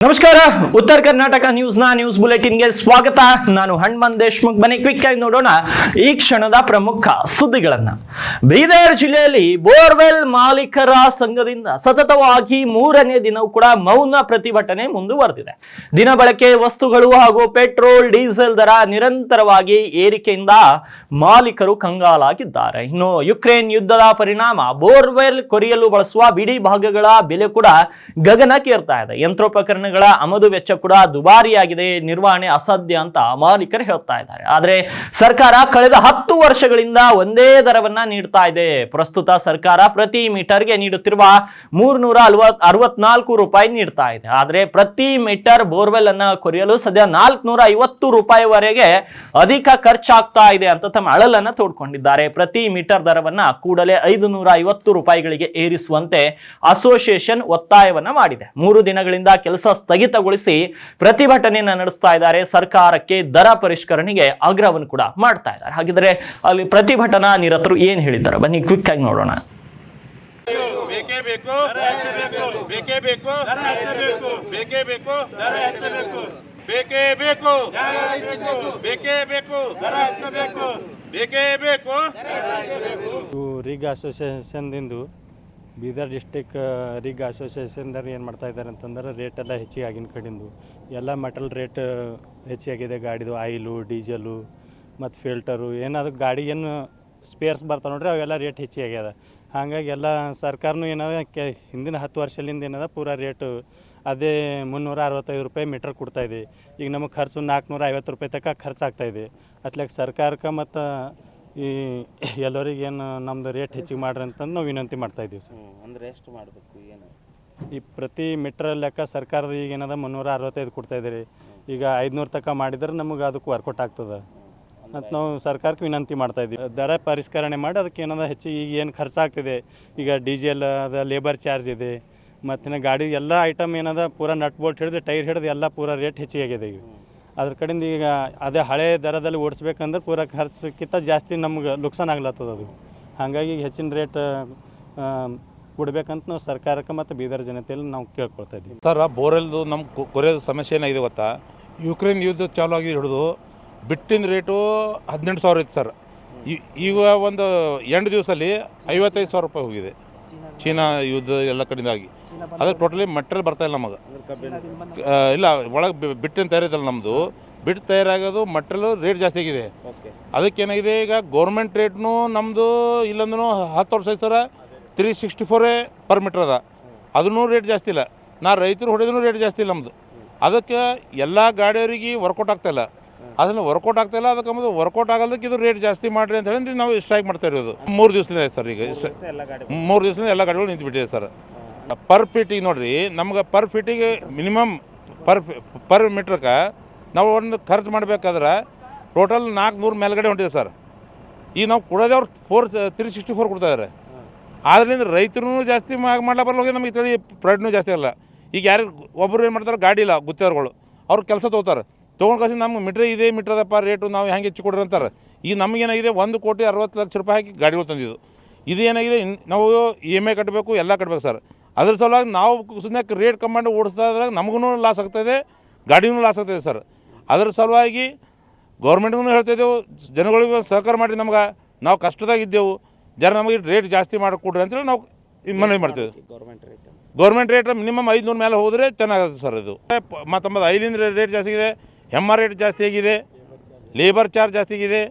ನಮಸ್ಕಾರ. ಉತ್ತರ ಕರ್ನಾಟಕ ನ್ಯೂಸ್ ಬುಲೆಟಿನ್ಗೆ ಸ್ವಾಗತ. ನಾನು ಹನುಮಂತ್ ದೇಶಮುಖ್. ಬನ್ನಿ ಕ್ವಿಕ್ ಆಗಿ ನೋಡೋಣ ಈ ಕ್ಷಣದ ಪ್ರಮುಖ ಸುದ್ದಿಗಳನ್ನ. ಬೀದರ್ ಜಿಲ್ಲೆಯಲ್ಲಿ ಬೋರ್ವೆಲ್ ಮಾಲೀಕರ ಸಂಘದಿಂದ ಸತತವಾಗಿ 3ನೇ ದಿನವೂ ಕೂಡ ಮೌನ ಪ್ರತಿಭಟನೆ ಮುಂದುವರೆದಿದೆ. ದಿನ ಬಳಕೆ ವಸ್ತುಗಳು ಹಾಗೂ ಪೆಟ್ರೋಲ್ ಡೀಸೆಲ್ ದರ ನಿರಂತರವಾಗಿ ಏರಿಕೆಯಿಂದ ಮಾಲೀಕರು ಕಂಗಾಲಾಗಿದ್ದಾರೆ. ಇನ್ನು ಯುಕ್ರೇನ್ ಯುದ್ಧದ ಪರಿಣಾಮ ಬೋರ್ವೆಲ್ ಕೊರೆಯಲು ಬಳಸುವ ಬಿಡಿ ಭಾಗಗಳ ಬೆಲೆ ಕೂಡ ಗಗನಕ್ಕೇರ್ತಾ ಇದೆ. ಯಂತ್ರೋಪಕರಣ ಆಮದು ವೆಚ್ಚ ಕೂಡ ದುಬಾರಿಯಾಗಿದೆ, ನಿರ್ವಹಣೆ ಅಸಾಧ್ಯ ಅಂತ ಮಾಲೀಕರು ಹೇಳ್ತಾ ಇದ್ದಾರೆ. ಆದ್ರೆ ಸರ್ಕಾರ ಕಳೆದ 10 ವರ್ಷಗಳಿಂದ ಒಂದೇ ದರವನ್ನ ನೀಡ್ತಾ ಇದೆ. ಪ್ರಸ್ತುತ ಸರ್ಕಾರ ಪ್ರತಿ ಮೀಟರ್ಗೆ ನೀಡುತ್ತಿರುವ 364 ರೂಪಾಯಿ ನೀಡ್ತಾ ಇದೆ. ಆದ್ರೆ ಪ್ರತಿ ಮೀಟರ್ ಬೋರ್ವೆಲ್ ಅನ್ನ ಕೊರೆಯಲು ಸದ್ಯ 450 ರೂಪಾಯಿವರೆಗೆ ಅಧಿಕ ಖರ್ಚಾಗ್ತಾ ಇದೆ ಅಂತ ತಮ್ಮ ಅಳಲನ್ನ ತೋಡ್ಕೊಂಡಿದ್ದಾರೆ. ಪ್ರತಿ ಮೀಟರ್ ದರವನ್ನ ಕೂಡಲೇ 550 ರೂಪಾಯಿಗಳಿಗೆ ಏರಿಸುವಂತೆ ಅಸೋಸಿಯೇಷನ್ ಒತ್ತಾಯವನ್ನ ಮಾಡಿದೆ. 3 ದಿನಗಳಿಂದ ಕೆಲಸ ಸ್ಥಗಿತಗೊಳಿಸಿ ಪ್ರತಿಭಟನೆಯನ್ನ ನಡೆಸ್ತಾ ಇದ್ದಾರೆ. ಸರ್ಕಾರಕ್ಕೆ ದರ ಪರಿಷ್ಕರಣೆಗೆ ಆಗ್ರಹವನ್ನು ಕೂಡ ಮಾಡ್ತಾ ಇದ್ದಾರೆ. ಹಾಗಿದ್ರೆ ಅಲ್ಲಿ ಪ್ರತಿಭಟನಾ ನಿರತರು ಏನ್ ಹೇಳಿದ್ದಾರೆ ಬನ್ನಿ ಕ್ವಿಕ್ ಆಗಿ ನೋಡೋಣ. ರಿಗ್ ಅಸೋಸಿಯೇಷನ್ದಿಂದ ಬೀದರ್ ಡಿಸ್ಟಿಕ್ ರಿಗ್ ಅಸೋಸಿಯೇಷನ್ದವ್ರು ಏನು ಮಾಡ್ತಾ ಇದ್ದಾರೆ ಅಂತಂದ್ರೆ ರೇಟ್ ಎಲ್ಲ ಹೆಚ್ಚಿಗೆ ಆಗಿನ ಕಡೆಯಿಂದ ಎಲ್ಲ ಮೆಟಲ್ ರೇಟ್ ಹೆಚ್ಚಿಗಾಗಿದೆ. ಗಾಡಿದು ಆಯಿಲು, ಡೀಸೆಲು ಮತ್ತು ಫಿಲ್ಟರು ಏನಾದ್ರು ಗಾಡಿ ಏನು ಸ್ಪೇರ್ಸ್ ಬರ್ತಾವೆ ನೋಡ್ರಿ ಅವೆಲ್ಲ ರೇಟ್ ಹೆಚ್ಚಿಗ್ಯದ. ಹಾಗಾಗಿ ಎಲ್ಲ ಸರ್ಕಾರನೂ ಏನದ ಹಿಂದಿನ 10 ವರ್ಷದಿಂದ ಏನದ ಪೂರಾ ರೇಟು ಅದೇ 365 ರೂಪಾಯಿ ಮೀಟರ್ ಕೊಡ್ತಾಯಿದೆ. ಈಗ ನಮಗೆ ಖರ್ಚು 450 ರೂಪಾಯಿ ತನಕ ಖರ್ಚಾಗ್ತಾಯಿದೆ. ಅಟ್ಲಾಗ ಸರ್ಕಾರಕ್ಕೆ ಮತ್ತು ಈ ಎಲ್ಲರಿಗೇನು ನಮ್ಮದು ರೇಟ್ ಹೆಚ್ಚಿಗೆ ಮಾಡ್ರಿ ಅಂತಂದು ನಾವು ವಿನಂತಿ ಮಾಡ್ತಾಯಿದ್ದೀವಿ ಸರ್. ಅಂದರೆ ಎಷ್ಟು ಮಾಡಬೇಕು ಏನು ಈ ಪ್ರತಿ ಮೀಟ್ರ್ ಲೆಕ್ಕ ಸರ್ಕಾರದ ಈಗ ಏನದ 365 ಕೊಡ್ತಾಯಿದ್ದೀರಿ. ಈಗ 500 ತನಕ ಮಾಡಿದ್ರೆ ನಮಗೆ ಅದಕ್ಕೆ ವರ್ಕೌಟ್ ಆಗ್ತದೆ ಅಂತ ನಾವು ಸರ್ಕಾರಕ್ಕೆ ವಿನಂತಿ ಮಾಡ್ತಾಯಿದ್ದೀವಿ. ದರ ಪರಿಷ್ಕರಣೆ ಮಾಡಿ ಅದಕ್ಕೆ ಏನದ ಹೆಚ್ಚಿಗೆ ಈಗ ಏನು ಖರ್ಚಾಗ್ತಿದೆ, ಈಗ ಡೀಸೆಲ್ ಅದ, ಲೇಬರ್ ಚಾರ್ಜ್ ಇದೆ, ಮತ್ತು ಗಾಡಿ ಎಲ್ಲ ಐಟಮ್ ಏನದ ಪೂರಾ ನಟ್ ಬೋಲ್ಟ್ ಹಿಡಿದು ಟೈರ್ ಹಿಡಿದು ಎಲ್ಲ ಪೂರಾ ರೇಟ್ ಹೆಚ್ಚಿಗೆ ಈಗ. ಅದ್ರ ಕಡೆಯಿಂದ ಈಗ ಅದೇ ಹಳೆ ದರದಲ್ಲಿ ಓಡಿಸ್ಬೇಕಂದ್ರೆ ಪೂರಾ ಖರ್ಚಕ್ಕಿಂತ ಜಾಸ್ತಿ ನಮ್ಗೆ ನುಕ್ಸಾನ್ ಆಗ್ಲತ್ತದ ಅದು. ಹಾಗಾಗಿ ಹೆಚ್ಚಿನ ರೇಟ್ ಕೊಡ್ಬೇಕಂತ ನಾವು ಸರ್ಕಾರಕ್ಕೆ ಮತ್ತು ಬೀದರ್ ಜನತೆಯಲ್ಲಿ ನಾವು ಕೇಳ್ಕೊಳ್ತಾ ಇದ್ದೀವಿ. ಸರ್, ಬೋರೆಲ್ದು ನಮ್ಮ ಕೊರೆಯೋದು ಸಮಸ್ಯೆ ಏನಾಗಿದೆ ಗೊತ್ತಾ? ಯುಕ್ರೇನ್ ಯುದ್ಧ ಚಾಲು ಆಗಿ ಹಿಡಿದು ಬಿಟ್ಟಿನ ರೇಟು 18,000 ಇತ್ತು ಸರ್. ಈಗ ಒಂದು 8 ದಿವಸದಲ್ಲಿ 55,000 ರೂಪಾಯಿ ಹೋಗಿದೆ. ಚೀನಾ ಯುದ್ಧ ಎಲ್ಲ ಕಡೆಯಿಂದಾಗಿ ಅದಕ್ಕೆ ಟೋಟಲಿ ಮಟೀರಿಯಲ್ ಬರ್ತಾಯಿಲ್ಲ ನಮಗೆ. ಇಲ್ಲ, ಒಳಗೆ ಬಿಟ್ಟಿನ ತಯಾರಿದಲ್ಲ ನಮ್ಮದು. ಬಿಟ್ಟು ತಯಾರಾಗೋದು ಮಟೀರಿಯಲ್ ರೇಟ್ ಜಾಸ್ತಿ ಆಗಿದೆ. ಅದಕ್ಕೇನಾಗಿದೆ, ಈಗ ಗೌರ್ಮೆಂಟ್ ರೇಟ್ನು ನಮ್ಮದು ಇಲ್ಲಂದ್ರೂ 10 ವರ್ಷ ಐತೆ ಸರ 364 ಪರ್ ಮೀಟ್ರ್ ಅದ. ಅದೂ ರೇಟ್ ಜಾಸ್ತಿ ಇಲ್ಲ. ನಾ ರೈತರು ಹೊಡೆದ್ರೂ ರೇಟ್ ಜಾಸ್ತಿ ಇಲ್ಲ ನಮ್ಮದು. ಅದಕ್ಕೆ ಎಲ್ಲ ಗಾಡಿಯವರಿಗೆ ವರ್ಕೌಟ್ ಆಗ್ತಾಯಿಲ್ಲ. ಅದನ್ನು ವರ್ಕೌಟ್ ಆಗ್ತಾಯಿಲ್ಲ. ಅದಕ್ಕೆ ನಮ್ಮದು ವರ್ಕೌಟ್ ಆಗೋದಕ್ಕೆ ಇದು ರೇಟ್ ಜಾಸ್ತಿ ಮಾಡಿರಿ ಅಂತ ಹೇಳಿ ನಾವು ಸ್ಟ್ರೈಕ್ ಮಾಡ್ತಾ ಇರೋದು. 3 ದಿವಸದಿಂದ ಆಯ್ತು ಸರ್. ಈಗ 3 ದಿವಸದಿಂದ ಎಲ್ಲ ಗಾಡಿಗಳು ನಿಂತುಬಿಟ್ಟಿದೆ ಸರ್. ಪರ್ ಫೀಟಿಗೆ ನೋಡಿರಿ, ನಮ್ಗೆ ಪರ್ ಫೀಟಿಗೆ ಮಿನಿಮಮ್ ಪರ್ ಮೀಟ್ರಕ್ಕೆ ನಾವು ಒಂದು ಖರ್ಚು ಮಾಡಬೇಕಾದ್ರೆ ಟೋಟಲ್ 400 ಮೇಲ್ಗಡೆ ಹೊಂಟಿದೆ ಸರ್. ಈಗ ನಾವು ಕೊಡೋದೇ ಅವ್ರು 364 ಕೊಡ್ತಾಯಿದ್ದಾರೆ. ಆದ್ದರಿಂದ ರೈತರು ಜಾಸ್ತಿ ಮಾಡ್ಲಾ ಬರಲ್ಲ, ನಮಗೆ ತಳಿ ಪ್ರೈಡ್ನೂ ಜಾಸ್ತಿ ಅಲ್ಲ. ಈಗ ಯಾರು ಒಬ್ಬರು ಏನು ಮಾಡ್ತಾರೆ, ಗಾಡಿ ಇಲ್ಲ ಗುತ್ತೇವ್ರುಗಳು, ಅವ್ರು ಕೆಲಸ ತೊಗೋತಾರೆ. ತೊಗೊಂಡು ಕಳಿಸಿ ನಮ್ಗೆ ಮೀಟ್ರ್ ಇದೇ ಮೀಟ್ರದಪ್ಪ ರೇಟು, ನಾವು ಹೆಂಗೆ ಹೆಚ್ಚು ಕೊಡ್ರಿ ಅಂತಾರೆ. ಈಗ ನಮಗೇನಾಗಿದೆ, 1,60,00,000 ರೂಪಾಯಿ ಹಾಕಿ ಗಾಡಿಗಳು ತಂದಿದ್ದು. ಇದು ಏನಾಗಿದೆ, ನಾವು EMI ಕಟ್ಟಬೇಕು, ಎಲ್ಲ ಕಟ್ಟಬೇಕು ಸರ್. ಅದ್ರ ಸಲುವಾಗಿ ನಾವು ಸುಮ್ಮನೆ ರೇಟ್ ಕಮ್ಮಿ ಮಾಡಿ ಓಡಿಸ್ತಾ ಇದ್ರಾಗ ನಮಗೂ ಲಾಸ್ ಆಗ್ತಾಯಿದೆ, ಗಾಡಿನೂ ಲಾಸ್ ಆಗ್ತಾಯಿದೆ ಸರ್. ಅದ್ರ ಸಲುವಾಗಿ ಗೌರ್ಮೆಂಟ್ಗೂ ಹೇಳ್ತಾಯಿದ್ದೆವು, ಜನಗಳಿಗೂ ಸಹಕಾರ ಮಾಡಿ, ನಮ್ಗೆ ನಾವು ಕಷ್ಟದಾಗಿದ್ದೆವು, ಜನ ನಮಗೆ ರೇಟ್ ಜಾಸ್ತಿ ಮಾಡಿಕೊಡ್ರಿ ಅಂತೇಳಿ ನಾವು ಮನವಿ ಮಾಡ್ತೇವೆ. ಗೌರ್ಮೆಂಟ್ ರೇಟ್ ಮಿನಿಮಮ್ 500 ಮೇಲೆ ಹೋದರೆ ಚೆನ್ನಾಗುತ್ತೆ ಸರ್. ಇದು ಮತ್ತು ಐಲಿಂದ ರೇಟ್ ಜಾಸ್ತಿ ಇದೆ, MR ರೇಟ್ ಜಾಸ್ತಿ ಆಗಿದೆ, ಲೇಬರ್ ಚಾರ್ಜ್ ಜಾಸ್ತಿ ಆಗಿದೆ,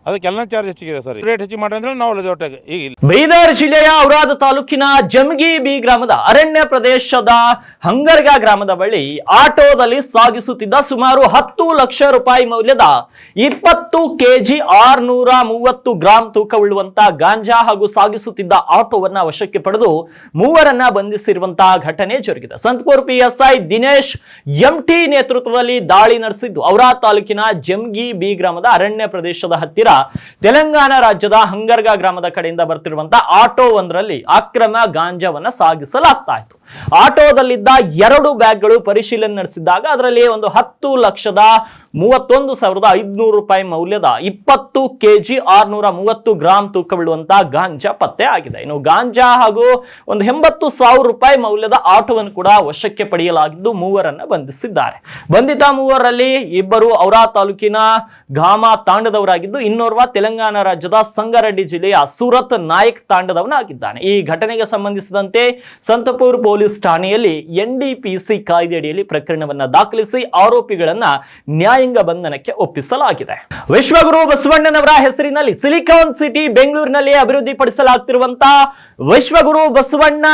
ಅದಕ್ಕೆಲ್ಲ ಚಾರ್ಜ್ ಹೆಚ್ಚಿಗಿದೆ ಸರ್. ರೇಟ್ ಹೆಚ್ಚಿಗೆ ಮಾಡಿ ಅಂದ್ರೆ ನಾವು ಒಟ್ಟಾಗಿ ಈಗ ಬೀದರ್ ಜಿಲ್ಲೆಯ ಔರಾದ ತಾಲೂಕಿನ ಜಮಗಿ ಬಿ ಗ್ರಾಮದ ಅರಣ್ಯ ಪ್ರದೇಶದ ಹಂಗರ್ಗಾ ಗ್ರಾಮದ ಬಳಿ ಆಟೋದಲ್ಲಿ ಸಾಗಿಸುತ್ತಿದ್ದ ಸುಮಾರು 10 ಲಕ್ಷ ರೂಪಾಯಿ ಮೌಲ್ಯದ 20 kg 630 ಗ್ರಾಂ ತೂಕವುಳ್ಳುವಂತಹ ಗಾಂಜಾ ಹಾಗೂ ಸಾಗಿಸುತ್ತಿದ್ದ ಆಟೋವನ್ನ ವಶಕ್ಕೆ ಪಡೆದು 3ರನ್ನ ಬಂಧಿಸಿರುವಂತಹ ಘಟನೆ ಜರುಗಿದೆ. ಸಂತಪುರ PSI ದಿನೇಶ್ MT ನೇತೃತ್ವದಲ್ಲಿ ದಾಳಿ ನಡೆಸಿದ್ದು ಔರಾದ ತಾಲೂಕಿನ ಜಮಗಿ ಬಿ ಗ್ರಾಮದ ಅರಣ್ಯ ಪ್ರದೇಶದ ಹತ್ತಿರ ತೆಲಂಗಾಣ ರಾಜ್ಯದ ಹಂಗರ್ಗಾ ಗ್ರಾಮದ ಕಡೆಯಿಂದ ಬರ್ತಿರುವಂತಹ ಆಟೋ ಒಂದರಲ್ಲಿ ಅಕ್ರಮ ಗಾಂಜಾವನ್ನ ಸಾಗಿಸಲಾಗ್ತಾ ಇತ್ತು. ಆಟೋದಲ್ಲಿದ್ದ 2 ಬ್ಯಾಗ್ಗಳು ಪರಿಶೀಲನೆ ನಡೆಸಿದಾಗ ಅದರಲ್ಲಿ ಒಂದು 10,31,500 ರೂಪಾಯಿ ಮೌಲ್ಯದ 20 kg 630 ಗ್ರಾಂ ತೂಕವಿಡುವಂತಹ ಗಾಂಜಾ ಪತ್ತೆ ಆಗಿದೆ. ಇನ್ನು ಗಾಂಜಾ ಹಾಗೂ ಒಂದು 80,000 ರೂಪಾಯಿ ಮೌಲ್ಯದ ಆಟೋವನ್ನು ಕೂಡ ವಶಕ್ಕೆ ಪಡೆಯಲಾಗಿದ್ದು 3 ಬಂಧಿಸಿದ್ದಾರೆ. ಬಂಧಿತ 3ರಲ್ಲಿ 2 ಔರಾ ತಾಲೂಕಿನ ಘಾಮ ತಾಂಡದವರಾಗಿದ್ದು ಇನ್ನೋರ್ವ ತೆಲಂಗಾಣ ರಾಜ್ಯದ ಸಂಗಾರೆಡ್ಡಿ ಜಿಲ್ಲೆಯ ಸೂರತ್ ನಾಯಕ್ ತಾಂಡದವನಾಗಿದ್ದಾನೆ. ಈ ಘಟನೆಗೆ ಸಂಬಂಧಿಸಿದಂತೆ ಸಂತಪುರ್ ಪೊಲೀಸ್ ಠಾಣೆಯಲ್ಲಿ NDPC ಕಾಯ್ದೆಯಡಿಯಲ್ಲಿ ಪ್ರಕರಣವನ್ನ ದಾಖಲಿಸಿ ಆರೋಪಿಗಳನ್ನ ನ್ಯಾಯಾಂಗ ಬಂಧನಕ್ಕೆ ಒಪ್ಪಿಸಲಾಗಿದೆ. ವಿಶ್ವಗುರು ಬಸವಣ್ಣನವರ ಹೆಸರಿನಲ್ಲಿ ಸಿಲಿಕಾನ್ ಸಿಟಿ ಬೆಂಗಳೂರಿನಲ್ಲಿ ಅಭಿವೃದ್ಧಿಪಡಿಸಲಾಗುತ್ತಿರುವಂತಹ ವಿಶ್ವಗುರು ಬಸವಣ್ಣ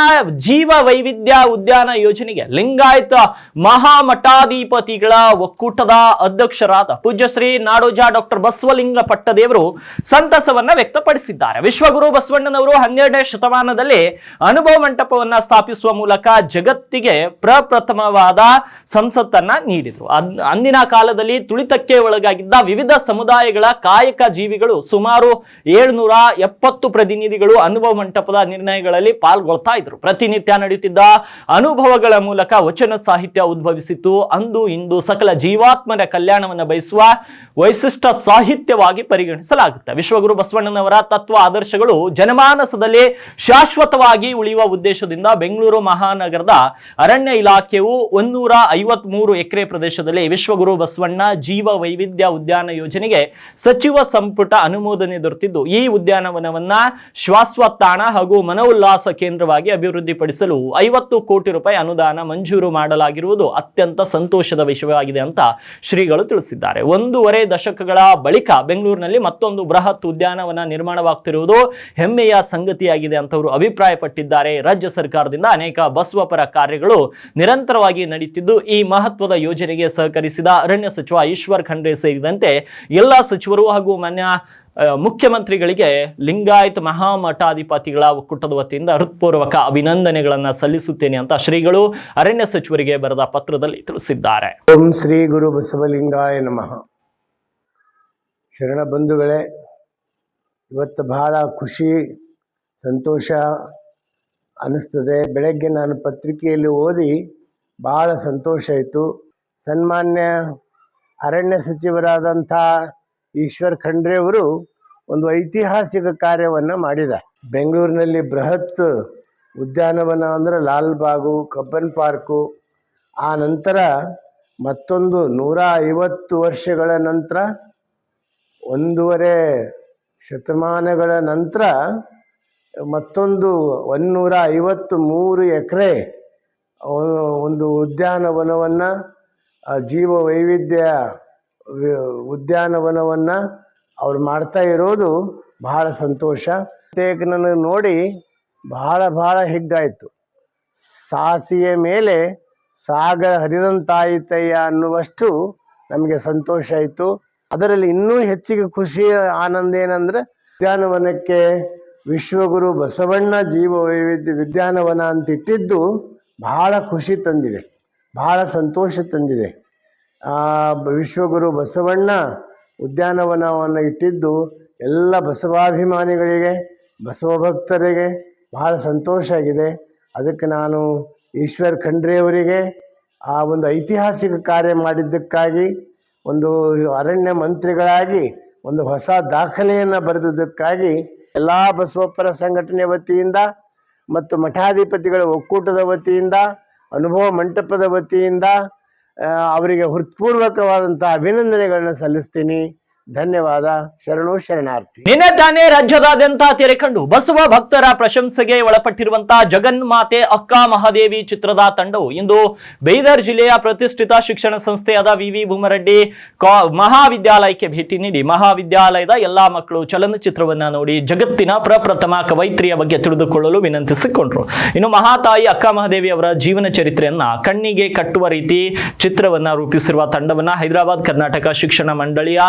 ಜೀವ ವೈವಿಧ್ಯ ಉದ್ಯಾನ ಯೋಜನೆಗೆ ಲಿಂಗಾಯತ ಮಹಾಮಠಾಧಿಪತಿಗಳ ಒಕ್ಕೂಟದ ಅಧ್ಯಕ್ಷರಾದ ಪೂಜ್ಯಶ್ರೀ ನಾಡೋಜ ಡಾಕ್ಟರ್ ಬಸವಲಿಂಗ ಪಟ್ಟದೇವರು ಸಂತಸವನ್ನ ವ್ಯಕ್ತಪಡಿಸಿದ್ದಾರೆ. ವಿಶ್ವಗುರು ಬಸವಣ್ಣನವರು 12ನೇ ಶತಮಾನದಲ್ಲಿ ಅನುಭವ ಮಂಟಪವನ್ನ ಸ್ಥಾಪಿಸುವ ಮೂಲಕ ಜಗತ್ತಿಗೆ ಪ್ರಪ್ರಥಮವಾದ ಸಂಸತ್ತನ್ನ ನೀಡಿದರು. ಅಂದಿನ ಕಾಲದಲ್ಲಿ ತುಳಿತಕ್ಕೆ ಒಳಗಾಗಿದ್ದ ವಿವಿಧ ಸಮುದಾಯಗಳ ಕಾಯಕ ಜೀವಿಗಳು ಸುಮಾರು 770 ಪ್ರತಿನಿಧಿಗಳು ಅನುಭವ ಮಂಟಪದ ನಿರ್ಣಯಗಳಲ್ಲಿ ಪಾಲ್ಗೊಳ್ತಾ ಇದ್ರು. ಪ್ರತಿನಿತ್ಯ ನಡೆಯುತ್ತಿದ್ದ ಅನುಭವಗಳ ಮೂಲಕ ವಚನ ಸಾಹಿತ್ಯ ಉದ್ಭವಿಸಿತು. ಅಂದು ಇಂದು ಸಕಲ ಜೀವಾತ್ಮನ ಕಲ್ಯಾಣವನ್ನು ಬಯಸುವ ವೈಶಿಷ್ಟ್ಯ ಸಾಹಿತ್ಯವಾಗಿ ಪರಿಗಣಿಸಲಾಗುತ್ತೆ. ವಿಶ್ವಗುರು ಬಸವಣ್ಣನವರ ತತ್ವ ಆದರ್ಶಗಳು ಜನಮಾನಸದಲ್ಲಿ ಶಾಶ್ವತವಾಗಿ ಉಳಿಯುವ ಉದ್ದೇಶದಿಂದ ಬೆಂಗಳೂರು ಮಹಾನಗರದ ಅರಣ್ಯ ಇಲಾಖೆಯು 153 ಎಕರೆ ಪ್ರದೇಶದಲ್ಲಿ ವಿಶ್ವಗುರು ಬಸವಣ್ಣ ಜೀವ ವೈವಿಧ್ಯ ಉದ್ಯಾನ ಯೋಜನೆಗೆ ಸಚಿವ ಸಂಪುಟ ಅನುಮೋದನೆ ದೊರೆತಿದ್ದು ಈ ಉದ್ಯಾನವನವನ್ನ ಶಾಶ್ವತ ತಾಣ ಹಾಗೂ ಮನೋಲ್ಲಾಸ ಕೇಂದ್ರವಾಗಿ ಅಭಿವೃದ್ಧಿಪಡಿಸಲು 50 ಕೋಟಿ ರೂಪಾಯಿ ಅನುದಾನ ಮಂಜೂರು ಮಾಡಲಾಗಿರುವುದು ಅತ್ಯಂತ ಸಂತೋಷದ ವಿಷಯವಾಗಿದೆ ಅಂತ ಶ್ರೀಗಳು ತಿಳಿಸಿದ್ದಾರೆ. 1.5 ದಶಕಗಳ ಬಳಿಕ ಬೆಂಗಳೂರಿನಲ್ಲಿ ಮತ್ತೊಂದು ಬೃಹತ್ ಉದ್ಯಾನವನ ನಿರ್ಮಾಣವಾಗುತ್ತಿರುವುದು ಹೆಮ್ಮೆಯ ಸಂಗತಿಯಾಗಿದೆ ಅಂತ ಅವರು ಅಭಿಪ್ರಾಯಪಟ್ಟಿದ್ದಾರೆ. ರಾಜ್ಯ ಸರ್ಕಾರದಿಂದ ಅನೇಕ ಬಸವಪರ ಕಾರ್ಯಗಳು ನಿರಂತರವಾಗಿ ನಡೆಯುತ್ತಿದ್ದು ಈ ಮಹತ್ವದ ಯೋಜನೆಗೆ ಸಹಕರಿಸಿದ ಅರಣ್ಯ ಸಚಿವ ಈಶ್ವರ್ ಖಂಡ್ರೆ ಸೇರಿದಂತೆ ಎಲ್ಲಾ ಸಚಿವರು ಹಾಗೂ ಮಾನ್ಯ ಮುಖ್ಯಮಂತ್ರಿಗಳಿಗೆ ಲಿಂಗಾಯತ ಮಹಾಮಠಾಧಿಪತಿಗಳ ಒಕ್ಕೂಟದ ವತಿಯಿಂದ ಹೃತ್ಪೂರ್ವಕ ಅಭಿನಂದನೆಗಳನ್ನ ಸಲ್ಲಿಸುತ್ತೇನೆ ಅಂತ ಶ್ರೀಗಳು ಅರಣ್ಯ ಸಚಿವರಿಗೆ ಬರೆದ ಪತ್ರದಲ್ಲಿ ತಿಳಿಸಿದ್ದಾರೆ. ಓಂ ಶ್ರೀ ಗುರು ಬಸವಲಿಂಗಾಯ ನಮಃ. ಶರಣ ಬಂಧುಗಳೇ, ಇವತ್ತು ಬಹಳ ಖುಷಿ ಸಂತೋಷ ಅನ್ನಿಸ್ತದೆ. ಬೆಳಗ್ಗೆ ನಾನು ಪತ್ರಿಕೆಯಲ್ಲಿ ಓದಿ ಬಹಳ ಸಂತೋಷ ಆಯಿತು. ಸನ್ಮಾನ್ಯ ಅರಣ್ಯ ಸಚಿವರಾದಂಥ ಈಶ್ವರ್ ಖಂಡ್ರೆ ಅವರು ಒಂದು ಐತಿಹಾಸಿಕ ಕಾರ್ಯವನ್ನು ಮಾಡಿದ್ದಾರೆ. ಬೆಂಗಳೂರಿನಲ್ಲಿ ಬೃಹತ್ ಉದ್ಯಾನವನ ಅಂದರೆ ಲಾಲ್ಬಾಗು, ಕಬ್ಬನ್ ಪಾರ್ಕು, ಆ ನಂತರ ಮತ್ತೊಂದು 150 ವರ್ಷಗಳ ನಂತರ 1.5 ಶತಮಾನಗಳ ನಂತರ ಮತ್ತೊಂದು 153 ಎಕರೆ ಒಂದು ಉದ್ಯಾನವನವನ್ನು ಜೀವ ವೈವಿಧ್ಯ ಉದ್ಯಾನವನವನ್ನು ಅವ್ರು ಮಾಡ್ತಾ ಇರೋದು ಬಹಳ ಸಂತೋಷ. ನನಗೆ ನೋಡಿ ಬಹಳ ಹಿಗ್ಗಾಯಿತು. ಸಾಸಿಯ ಮೇಲೆ ಸಾಗರ ಹರಿದಂತಾಯಿತಯ್ಯ ಅನ್ನುವಷ್ಟು ನಮಗೆ ಸಂತೋಷ ಆಯಿತು. ಅದರಲ್ಲಿ ಇನ್ನೂ ಹೆಚ್ಚಿಗೆ ಖುಷಿ ಆನಂದ ಏನಂದರೆ ಉದ್ಯಾನವನಕ್ಕೆ ವಿಶ್ವಗುರು ಬಸವಣ್ಣ ಜೀವ ವೈವಿಧ್ಯ ಉದ್ಯಾನವನ ಅಂತ ಇಟ್ಟಿದ್ದು ಬಹಳ ಖುಷಿ ತಂದಿದೆ, ಬಹಳ ಸಂತೋಷ ತಂದಿದೆ. ವಿಶ್ವಗುರು ಬಸವಣ್ಣ ಉದ್ಯಾನವನವನ್ನು ಇಟ್ಟಿದ್ದು ಎಲ್ಲ ಬಸವಾಭಿಮಾನಿಗಳಿಗೆ, ಬಸವ ಭಕ್ತರಿಗೆ ಬಹಳ ಸಂತೋಷ ಆಗಿದೆ. ಅದಕ್ಕೆ ನಾನು ಈಶ್ವರ್ ಖಂಡ್ರೆಯವರಿಗೆ ಆ ಒಂದು ಐತಿಹಾಸಿಕ ಕಾರ್ಯ ಮಾಡಿದ್ದಕ್ಕಾಗಿ, ಒಂದು ಅರಣ್ಯ ಮಂತ್ರಿಗಳಾಗಿ ಒಂದು ಹೊಸ ದಾಖಲೆಯನ್ನು ಬರೆದಿದ್ದಕ್ಕಾಗಿ ಎಲ್ಲ ಬಸವಪ್ಪರ ಸಂಘಟನೆ ವತಿಯಿಂದ ಮತ್ತು ಮಠಾಧಿಪತಿಗಳ ಒಕ್ಕೂಟದ ವತಿಯಿಂದ, ಅನುಭವ ಮಂಟಪದ ವತಿಯಿಂದ ಅವರಿಗೆ ಹೃತ್ಪೂರ್ವಕವಾದಂಥ ಅಭಿನಂದನೆಗಳನ್ನು ಸಲ್ಲಿಸ್ತೀನಿ. ಧನ್ಯವಾದ. ಶರಣು ಶರಣಾರ್ಥಿ. ನಿನ್ನೆ ತಾನೇ ರಾಜ್ಯದಾದ್ಯಂತ ತೆರೆಕಂಡು ಬಸವ ಭಕ್ತರ ಪ್ರಶಂಸೆಗೆ ಒಳಪಟ್ಟಿರುವಂತಹ ಜಗನ್ಮಾತೆ ಅಕ್ಕ ಮಹಾದೇವಿ ಚಿತ್ರದ ತಂಡವು ಇಂದು ಬೀದರ್ ಜಿಲ್ಲೆಯ ಪ್ರತಿಷ್ಠಿತ ಶಿಕ್ಷಣ ಸಂಸ್ಥೆಯಾದ ವಿ ಭೂಮರೆಡ್ಡಿ ಮಹಾವಿದ್ಯಾಲಯಕ್ಕೆ ಭೇಟಿ ನೀಡಿ ಮಹಾವಿದ್ಯಾಲಯದ ಎಲ್ಲಾ ಮಕ್ಕಳು ಚಲನಚಿತ್ರವನ್ನ ನೋಡಿ ಜಗತ್ತಿನ ಪ್ರಪ್ರಥಮ ಕವಯಿತ್ರಿಯ ಬಗ್ಗೆ ತಿಳಿದುಕೊಳ್ಳಲು ವಿನಂತಿಸಿಕೊಂಡ್ರು. ಇನ್ನು ಮಹಾತಾಯಿ ಅಕ್ಕ ಮಹಾದೇವಿ ಅವರ ಜೀವನ ಚರಿತ್ರೆಯನ್ನ ಕಣ್ಣಿಗೆ ಕಟ್ಟುವ ರೀತಿ ಚಿತ್ರವನ್ನ ರೂಪಿಸಿರುವ ತಂಡವನ್ನ ಹೈದರಾಬಾದ್ ಕರ್ನಾಟಕ ಶಿಕ್ಷಣ ಮಂಡಳಿಯ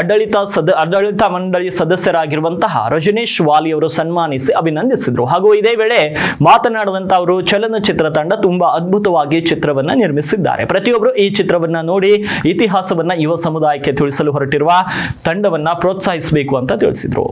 ಆಡಳಿತ ಮಂಡಳಿ ಸದಸ್ಯರಾಗಿರುವಂತಹ ರಜನೀಶ್ ವಾಲಿ ಅವರು ಸನ್ಮಾನಿಸಿ ಅಭಿನಂದಿಸಿದ್ರು. ಹಾಗೂ ಇದೇ ವೇಳೆ ಮಾತನಾಡಿದಂತ ಅವರು ಚಲನಚಿತ್ರ ತಂಡ ತುಂಬಾ ಅದ್ಭುತವಾಗಿ ಚಿತ್ರವನ್ನ ನಿರ್ಮಿಸಿದ್ದಾರೆ. ಪ್ರತಿಯೊಬ್ಬರು ಈ ಚಿತ್ರವನ್ನ ನೋಡಿ ಇತಿಹಾಸವನ್ನ ಯುವ ಸಮುದಾಯಕ್ಕೆ ತಿಳಿಸಲು ಹೊರಟಿರುವ ತಂಡವನ್ನ ಪ್ರೋತ್ಸಾಹಿಸಬೇಕು ಅಂತ ತಿಳಿಸಿದ್ರು.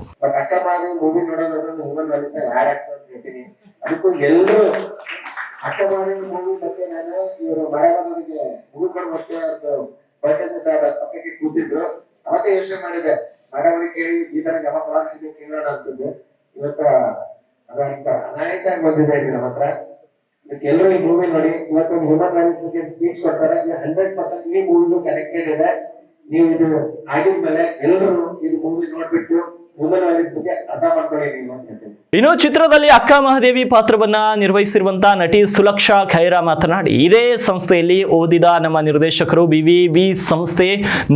ಅಕ್ಕಮಾರಿನ ಮೂವಿ ಮತ್ತೆ ನಾನು ಇವರು ಮಳೆಗಾಲನಿಗೆ ಮುಗಿಕೊಂಡು ಮತ್ತೆ ಅವ್ರದ್ದು ಬರ್ಡೇ ಸಹ ಪಕ್ಕಕ್ಕೆ ಕೂತಿದ್ರು. ಅವತ್ತೇ ಯೋಚನೆ ಮಾಡಿದೆ ಮಳೆಗಾಲ ಕೇಳಿ ಈ ತರ ಜಮ ಕೊಡಿಸಿದೆ ಕೇಳೋಣ ಅಂತಂದು. ಇವತ್ತ ಅದಂತ ಅನಾಯಸ ಆಗಿ ಬಂದಿದೆ ಇಲ್ಲಿ ನಮ್ಮ ಹತ್ರ. ಎಲ್ಲರೂ ಈ ಮೂವಿ ನೋಡಿ ಇವತ್ತು ಒಂದು ಹ್ಯೂಮನ್ ರೈಟ್ಸ್ ಬಗ್ಗೆ ಸ್ಪೀಚ್ ಕೊಡ್ತಾರೆ. 100% ಈ ಮೂವಿಗೂ ಕನೆಕ್ಟೆಡ್ ಇದೆ. ನೀವು ಇದು ಆಗಿದ್ಮೇಲೆ ಎಲ್ಲರೂ ಇದು ಮೂವಿ ನೋಡ್ಬಿಟ್ಟು ಹ್ಯೂಮನ್ ರೈಟ್ಸ್ ಬಗ್ಗೆ ಅರ್ಥ ಮಾಡ್ಕೊಳ್ಳಿ ನೀವು ಅಂತ ಹೇಳ್ತೀನಿ. ಇನ್ನು ಚಿತ್ರದಲ್ಲಿ ಅಕ್ಕ ಮಹಾದೇವಿ ಪಾತ್ರವನ್ನ ನಿರ್ವಹಿಸಿರುವಂತಹ ನಟಿ ಸುಲಕ್ಷಾ ಖೈರಾ ಮಾತನಾಡಿ, ಇದೇ ಸಂಸ್ಥೆಯಲ್ಲಿ ಓದಿದ ನಮ್ಮ ನಿರ್ದೇಶಕರು BVB ಸಂಸ್ಥೆ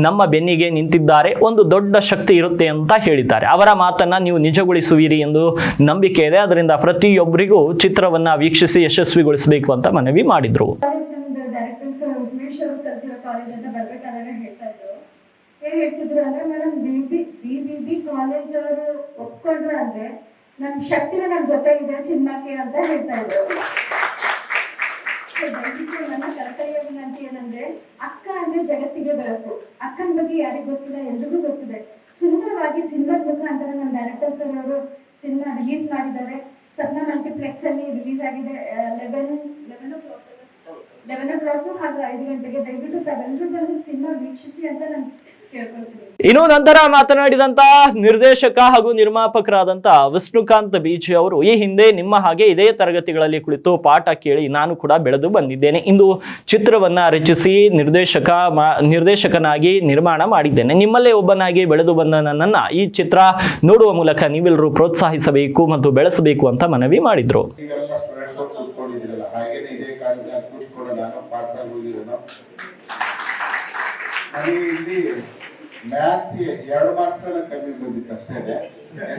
ನಮ್ಮ ಬೆನ್ನಿಗೆ ನಿಂತಿದ್ದಾರೆ, ಒಂದು ದೊಡ್ಡ ಶಕ್ತಿ ಇರುತ್ತೆ ಅಂತ ಹೇಳಿದ್ದಾರೆ. ಅವರ ಮಾತನ್ನ ನೀವು ನಿಜಗೊಳಿಸುವಿರಿ ಎಂದು ನಂಬಿಕೆ ಇದೆ. ಅದರಿಂದ ಪ್ರತಿಯೊಬ್ಬರಿಗೂ ಚಿತ್ರವನ್ನ ವೀಕ್ಷಿಸಿ ಯಶಸ್ವಿಗೊಳಿಸಬೇಕು ಅಂತ ಮನವಿ ಮಾಡಿದ್ರು. ಏನ್ ಹೇಳ್ತಿದ್ರು ಅಂದ್ರೆ, ಮೇಡಮ್ BVB ಕಾಲೇಜ್ ಅವರು ಒಪ್ಕೊಂಡ್ರು ಅಂದ್ರೆ ನಮ್ ಶಕ್ತಿನ ನಮ್ ಜೊತೆ ಇದೆ ಸಿನಿಮಾಕ್ಕೆ ಅಂತ ಹೇಳ್ತಾ ಇದ್ರು. ನನ್ನ ಕರ್ತವ್ಯ ವಿನಂತಿ ಏನಂದ್ರೆ, ಅಕ್ಕ ಅಂದ್ರೆ ಜಗತ್ತಿಗೆ ಬೆಳಕು. ಅಕ್ಕನ ಬಗ್ಗೆ ಯಾರಿಗೂ ಗೊತ್ತಿಲ್ಲ, ಎಲ್ರಿಗೂ ಗೊತ್ತಿದೆ. ಸುಂದರವಾಗಿ ಸಿನಿಮಾದ ಮುಖಾಂತರ ನಮ್ಮ ಡೈರೆಕ್ಟರ್ ಸರ್ ಅವರು ಸಿನಿಮಾ ರಿಲೀಸ್ ಮಾಡಿದ್ದಾರೆ. ಸಪ್ನಾ ಮಲ್ಟಿಪ್ಲೆಕ್ಸ್ ಅಲ್ಲಿ ರಿಲೀಸ್ ಆಗಿದೆ 11 o'clock ಹಾಗೂ 5 ಗಂಟೆಗೆ. ದಯವಿಟ್ಟು ತಾವೆಲ್ಲರೂ ಬಂದು ಸಿನಿಮಾ ವೀಕ್ಷಿಸಿ ಅಂತ ನಾನು ಕೇಳ್ಕೊಳ್ತೀನಿ. ಇನ್ನು ನಂತರ ಮಾತನಾಡಿದಂತ ನಿರ್ದೇಶಕ ಹಾಗೂ ನಿರ್ಮಾಪಕರಾದಂತ ವಿಷ್ಣುಕಾಂತ್ ಬೀಜಿ ಅವರು, ಈ ಹಿಂದೆ ನಿಮ್ಮ ಹಾಗೆ ಇದೇ ತರಗತಿಗಳಲ್ಲಿ ಕುಳಿತು ಪಾಠ ಕೇಳಿ ನಾನು ಕೂಡ ಬೆಳೆದು ಬಂದಿದ್ದೇನೆ. ಇಂದು ಚಿತ್ರವನ್ನ ರಚಿಸಿ ನಿರ್ದೇಶಕನಾಗಿ ನಿರ್ಮಾಣ ಮಾಡಿದ್ದೇನೆ. ನಿಮ್ಮಲ್ಲೇ ಒಬ್ಬನಾಗಿ ಬೆಳೆದು ಬಂದ ನನ್ನನ್ನ ಈ ಚಿತ್ರ ನೋಡುವ ಮೂಲಕ ನೀವೆಲ್ಲರೂ ಪ್ರೋತ್ಸಾಹಿಸಬೇಕು ಮತ್ತು ಬೆಳೆಸಬೇಕು ಅಂತ ಮನವಿ ಮಾಡಿದ್ರು. ಮ್ಯಾಥ್ಸ್ಗೆ 2 ಮಾರ್ಕ್ಸ್ ಕಮ್ಮಿ ಬಂದಿತ್ತು ಅಷ್ಟೇ.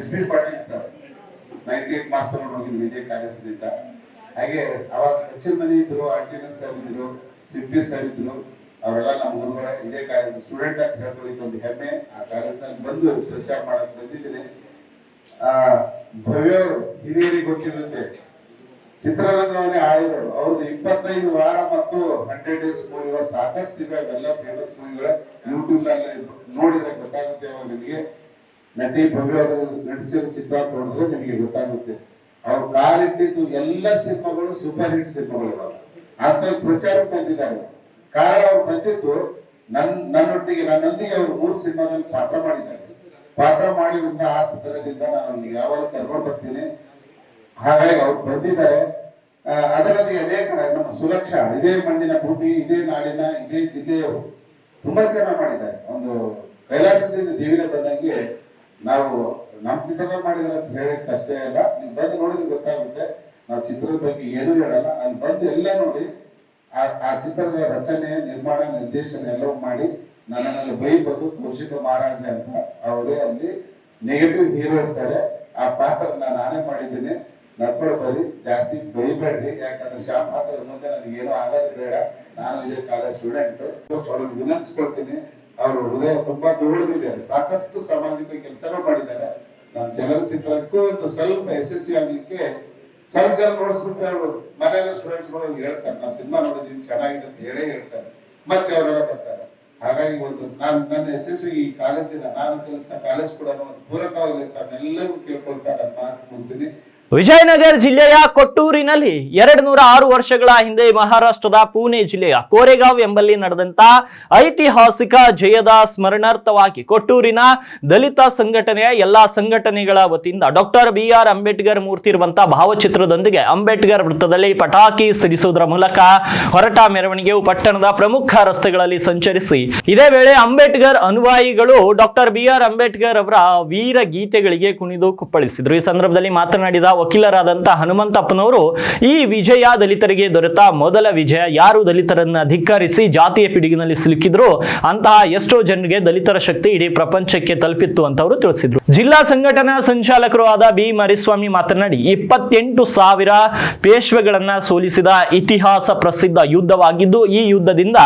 SP ಪಾಟೀಲ್ ಸರ್ 98 ಮಾರ್ಕ್ಸ್ ತಗೊಂಡು ಹೋಗಿದ್ವಿ ಇದೇ ಕಾಲೇಜಿನಿಂದ. ಹಾಗೆ ಅವಾಗ ಹೆಚ್ಚಿನ ಮಂದಿ ಇದ್ರು, ಆಂಟಿನಸ್ ಸರ್ ಇದ್ರು, ಸಿಪ್ಪಿ ಸರ್ ಇದ್ರು. ಅವರೆಲ್ಲ ನಮ್ಮ ಗುರುಗಳ ಇದೇ ಕಾಲೇಜ್ ಸ್ಟೂಡೆಂಟ್ ಅಂತ ಹೇಳ್ಕೊಳ್ಳಿಕ್ಕೆ ಒಂದು ಹೆಮ್ಮೆ. ಆ ಕಾಲೇಜ್ನಲ್ಲಿ ಬಂದು ಪ್ರಚಾರ ಮಾಡಕ್ ಬಂದಿದ್ದೀನಿ. ಭವ್ಯ ಹಿರಿಯರಿಗೆ ಗೊತ್ತಿರುತ್ತೆ, ಚಿತ್ರರಂಗವನ್ನೇ ಆಳಿದರು. ಅವ್ರದ್ದು 25 ವಾರ ಮತ್ತು 100 ಡೇಸ್ ಮೂವಿಗಳು ಸಾಕಷ್ಟು ಇವೆ. ಅವೆಲ್ಲ ಫೇಮಸ್ ಮೂವಿಗಳು ಯೂಟ್ಯೂಬ್ ನಲ್ಲಿ ನೋಡಿದ್ರೆ ಗೊತ್ತಾಗುತ್ತೆ. ಅವಾಗ ನಿಮಗೆ ನಟಿ ಭವ್ಯ ಅವರು ನಟಿಸಿರೋ ಚಿತ್ರ ನೋಡಿದ್ರೆ ನಿಮಗೆ ಗೊತ್ತಾಗುತ್ತೆ. ಅವ್ರು ಕಾಲಿಟ್ಟಿದ್ದು ಎಲ್ಲ ಸಿನಿಮಾಗಳು ಸೂಪರ್ ಹಿಟ್ ಸಿನಿಮಾಗಳು ಅಂತ ಪ್ರಚಾರಕ್ಕೆ ಬಂದಿದ್ದಾರೆ. ಕಾರಣ ಅವ್ರು ಬಂದಿದ್ದು ನನ್ನೊಂದಿಗೆ ಅವರು 3 ಸಿನಿಮಾದಲ್ಲಿ ಪಾತ್ರ ಮಾಡಿದ್ದಾರೆ. ಪಾತ್ರ ಮಾಡಿರುವಂತ ಆ ಸಂದರ್ಭದಿಂದ ನಾನು ಯಾವಾಗ ಕರ್ಕೊಂಡು ಬರ್ತೀನಿ. ಹಾಗಾಗಿ ಅವ್ರು ಬಂದಿದ್ದಾರೆ. ಅದರಲ್ಲಿ ಅದೇ ನಮ್ಮ ಸುಲಕ್ಷಾ ಇದೇ ಮಣ್ಣಿನ ಭೂಮಿ, ಇದೇ ನಾಡಿನ, ಇದೇ ಜಿಲ್ಲೆಯವರು ತುಂಬಾ ಚೆನ್ನಾಗಿ ಮಾಡಿದ್ದಾರೆ. ಒಂದು ಕೈಲಾಸದಿಂದ ದೇವಿನ ಬಂದಂಗೆ ನಾವು ನಮ್ಮ ಚಿತ್ರದಲ್ಲಿ ಮಾಡಿದಾರೆ ಅಂತ ಹೇಳಕ್ ಅಷ್ಟೇ ಅಲ್ಲ, ನೀವು ಬಂದು ನೋಡಿದ್ರೆ ಗೊತ್ತಾಗುತ್ತೆ. ನಾವು ಚಿತ್ರದ ಬಗ್ಗೆ ಏನೂ ಹೇಳಲ್ಲ, ಅಲ್ಲಿ ಬಂದು ಎಲ್ಲ ನೋಡಿ ಆ ಚಿತ್ರದ ರಚನೆ, ನಿರ್ಮಾಣ, ನಿರ್ದೇಶನ ಎಲ್ಲವೂ ಮಾಡಿ ನನ್ನಲ್ಲಿ ಬೈಬೋದು. ಕೌಶಿಕ ಮಹಾರಾಜ ಅಂತ ಅವರೇ ಅಲ್ಲಿ ನೆಗೆಟಿವ್ ಹೀರೋ ಇರ್ತಾರೆ. ಆ ಪಾತ್ರ ನಾನೇ ಮಾಡಿದ್ದೀನಿ. ನಡ್ಕೊಂಡು ಬರೀ, ಜಾಸ್ತಿ ಬೈಬೇಡ್ರಿ. ಯಾಕಂದ್ರೆ ಶಾಪ್ ಹಾಕೋದ್ರ ಮುಂದೆ ನನಗೆ ಏನೋ ಆಗೋದು ಬೇಡ. ನಾನು ಇದೇ ಕಾಲೇಜ್ ಸ್ಟೂಡೆಂಟ್. ಅವ್ರಿಗೆ ವಿನಂತಿಸ್ಕೊಳ್ತೀನಿ. ಅವರು ಹೃದಯ ತುಂಬಾ ದೊಡ್ಡದಿದೆ, ಸಾಕಷ್ಟು ಸಾಮಾಜಿಕ ಕೆಲಸಗಳು ಮಾಡಿದ್ದಾರೆ. ನಾನು ಚಲನಚಿತ್ರಕ್ಕೂ ಒಂದು ಸ್ವಲ್ಪ ಯಶಸ್ವಿ ಆಗ್ಲಿಕ್ಕೆ ಸ್ವಲ್ಪ ಜನ ನೋಡಿಸ್ಬಿಟ್ರೆ ಅವರು ಮನೆಯಲ್ಲ ಸ್ಟೂಡೆಂಟ್ಸ್ ಗಳು ಹೇಳ್ತಾರೆ, ನಾನು ಸಿನಿಮಾ ನೋಡಿದೀನಿ ಚೆನ್ನಾಗಿದೆ ಅಂತ ಹೇಳೇ ಹೇಳ್ತಾರೆ. ಮತ್ತೆ ಅವರೆಲ್ಲ ಬರ್ತಾರೆ. ಹಾಗಾಗಿ ಒಂದು ನನ್ನ ಯಶಸ್ವಿ ಈ ಕಾಲೇಜಿನ ನಾನು ಕಲಿತ ಕಾಲೇಜ್ ಕೂಡ ಒಂದು ಪೂರಕವಾಗಿ ತಾವೆಲ್ಲರೂ ಕೇಳ್ಕೊಳ್ತಾ ನನ್ನ ಮಾತು ಮುಗಿಸ್ತೀನಿ. ವಿಜಯನಗರ ಜಿಲ್ಲೆಯ ಕೊಟ್ಟೂರಿನಲ್ಲಿ 206 ವರ್ಷಗಳ ಹಿಂದೆ ಮಹಾರಾಷ್ಟ್ರದ ಪುಣೆ ಜಿಲ್ಲೆಯ ಕೋರೆಗಾಂವ್ ಎಂಬಲ್ಲಿ ನಡೆದಂತ ಐತಿಹಾಸಿಕ ಜಯದ ಸ್ಮರಣಾರ್ಥವಾಗಿ ಕೊಟ್ಟೂರಿನ ದಲಿತ ಸಂಘಟನೆಯ ಎಲ್ಲಾ ಸಂಘಟನೆಗಳ ವತಿಯಿಂದ ಡಾಕ್ಟರ್ BR ಅಂಬೇಡ್ಕರ್ ಮೂರ್ತಿ ಇರುವಂತಹ ಭಾವಚಿತ್ರದೊಂದಿಗೆ ಅಂಬೇಡ್ಕರ್ ವೃತ್ತದಲ್ಲಿ ಪಟಾಕಿ ಸಿಡಿಸುವುದರ ಮೂಲಕ ಹೊರಟ ಮೆರವಣಿಗೆಯು ಪಟ್ಟಣದ ಪ್ರಮುಖ ರಸ್ತೆಗಳಲ್ಲಿ ಸಂಚರಿಸಿ, ಇದೇ ವೇಳೆ ಅಂಬೇಡ್ಕರ್ ಅನುಯಾಯಿಗಳು ಡಾಕ್ಟರ್ BR ಅಂಬೇಡ್ಕರ್ ಅವರ ವೀರ ಗೀತೆಗಳಿಗೆ ಕುಣಿದು ಕುಪ್ಪಳಿಸಿದರು. ಈ ಸಂದರ್ಭದಲ್ಲಿ ಮಾತನಾಡಿದ ವಕೀಲರಾದಂತ ಹನುಮಂತಪ್ಪನವರು, ಈ ವಿಜಯ ದಲಿತರಿಗೆ ದೊರೆತ ಮೊದಲ ವಿಜಯ. ಯಾರು ದಲಿತರನ್ನ ಧಿಕ್ಕರಿಸಿ ಜಾತಿಯ ಪಿಡುಗಿನಲ್ಲಿ ಸಿಲುಕಿದ್ರು ಅಂತಹ ಎಷ್ಟೋ ಜನರಿಗೆ ದಲಿತರ ಶಕ್ತಿ ಇಡೀ ಪ್ರಪಂಚಕ್ಕೆ ತಲುಪಿತ್ತು ಅಂತ ಅವರು ತಿಳಿಸಿದ್ರು. ಜಿಲ್ಲಾ ಸಂಘಟನಾ ಸಂಚಾಲಕರು ಆದ B ಮರಿಸ್ವಾಮಿ ಮಾತನಾಡಿ, 28,000 ಪೇಶ್ವೆಗಳನ್ನ ಸೋಲಿಸಿದ ಇತಿಹಾಸ ಪ್ರಸಿದ್ಧ ಯುದ್ಧವಾಗಿದ್ದು, ಈ ಯುದ್ಧದಿಂದ